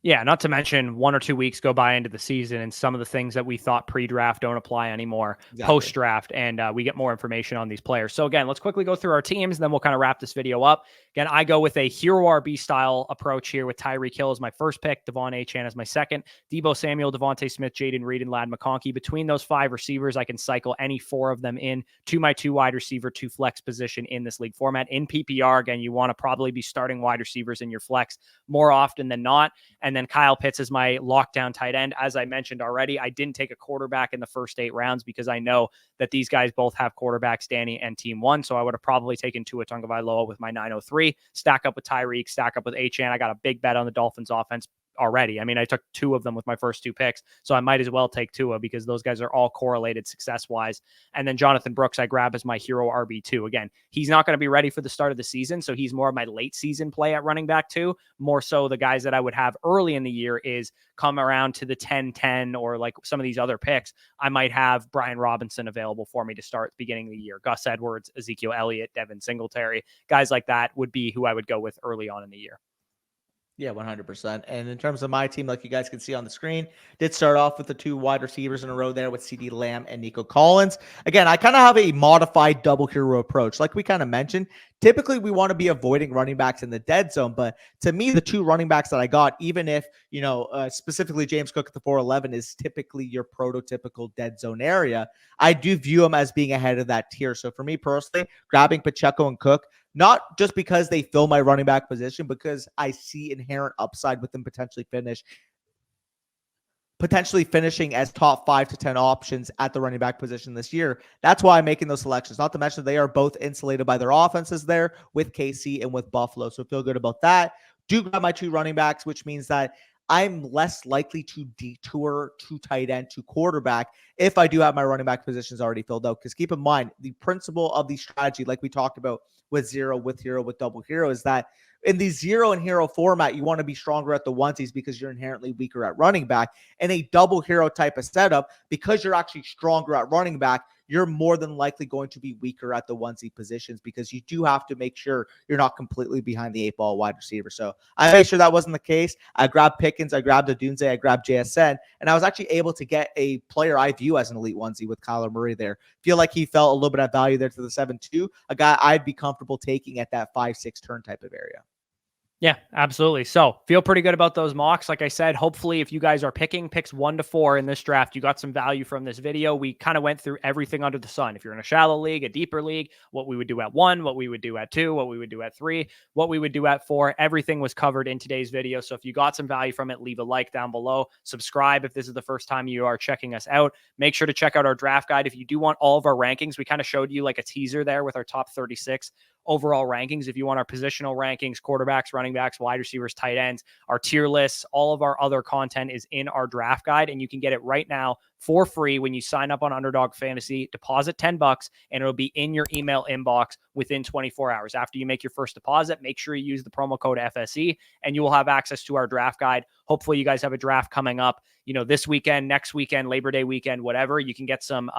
Yeah, not to mention 1 or 2 weeks go by into the season and some of the things that we thought pre-draft don't apply anymore post-draft, and we get more information on these players. So again, let's quickly go through our teams, and then we'll kind of wrap this video up. Again, I go with a hero RB style approach here with Tyreek Hill as my first pick, Devon Achane as my second, Debo Samuel, Devontae Smith, Jaden Reed, and Ladd McConkey. Between those 5 receivers, I can cycle any 4 of them in to my 2 wide receiver, 2 flex position in this league format. In PPR, again, you want to probably be starting wide receivers in your flex more often than not. And then Kyle Pitts is my lockdown tight end. As I mentioned already, I didn't take a quarterback in the first 8 rounds because I know that these guys both have quarterbacks, Danny and Team 1. So I would have probably taken Tua Tagovailoa with my 903, stack up with Tyreek, stack up with Achane. I got a big bet on the Dolphins offense already. I mean, I took 2 of them with my first 2 picks, so I might as well take Tua because those guys are all correlated success-wise. And then Jonathan Brooks, I grab as my hero RB2. Again, he's not going to be ready for the start of the season, so he's more of my late season play at running back 2. More so the guys that I would have early in the year is come around to the 10-10 or like some of these other picks. I might have Brian Robinson available for me to start at the beginning of the year. Gus Edwards, Ezekiel Elliott, Devin Singletary, guys like that would be who I would go with early on in the year. Yeah, 100%. And in terms of my team, like you guys can see on the screen, did start off with the 2 wide receivers in a row there with CD Lamb and Nico Collins. Again, I kind of have a modified double hero approach. Like we kind of mentioned, typically we want to be avoiding running backs in the dead zone. But to me, the 2 running backs that I got, even if, specifically James Cook at the 411 is typically your prototypical dead zone area, I do view him as being ahead of that tier. So for me personally, grabbing Pacheco and Cook, not just because they fill my running back position, because I see inherent upside with them potentially finishing as top 5 to 10 options at the running back position this year. That's why I'm making those selections. Not to mention they are both insulated by their offenses there with KC and with Buffalo. So feel good about that. Do grab my 2 running backs, which means that I'm less likely to detour to tight end to quarterback if I do have my running back positions already filled out. Because keep in mind, the principle of the strategy, like we talked about with zero, with hero, with double hero, is that in the 0 and hero format, you want to be stronger at the onesies because you're inherently weaker at running back. In a double hero type of setup, because you're actually stronger at running back, you're more than likely going to be weaker at the onesie positions because you do have to make sure you're not completely behind the 8-ball wide receiver. So I made sure that wasn't the case. I grabbed Pickens, I grabbed Adunze, I grabbed JSN, and I was actually able to get a player I view as an elite onesie with Kyler Murray there. Feel like he felt a little bit of value there to the 7-2, a guy I'd be comfortable taking at that 5-6 turn type of area. Yeah, absolutely. So feel pretty good about those mocks. Like I said, hopefully if you guys are picking picks 1 to 4 in this draft, you got some value from this video. We kind of went through everything under the sun. If you're in a shallow league, a deeper league, what we would do at 1, what we would do at 2, what we would do at 3, what we would do at 4, everything was covered in today's video. So if you got some value from it, leave a like down below, subscribe if this is the first time you are checking us out. Make sure to check out our draft guide. If you do want all of our rankings, we kind of showed you like a teaser there with our top 36 overall rankings. If you want our positional rankings, quarterbacks, running backs, wide receivers, tight ends, our tier lists, all of our other content is in our draft guide, and you can get it right now for free when you sign up on Underdog Fantasy. Deposit $10 and it'll be in your email inbox within 24 hours. After you make your first deposit, make sure you use the promo code FSE and you will have access to our draft guide. Hopefully you guys have a draft coming up, this weekend, next weekend, Labor Day weekend, whatever. You can get some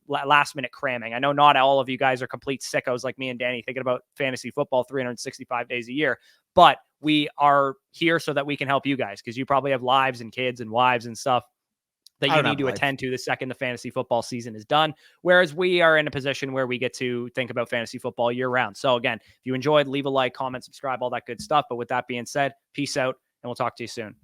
last minute cramming. I know not all of you guys are complete sickos like me and Danny thinking about fantasy football 365 days a year, but we are here so that we can help you guys because you probably have lives and kids and wives and stuff that you need to attend to the second the fantasy football season is done. Whereas we are in a position where we get to think about fantasy football year round. So again, if you enjoyed, leave a like, comment, subscribe, all that good stuff. But with that being said, peace out and we'll talk to you soon.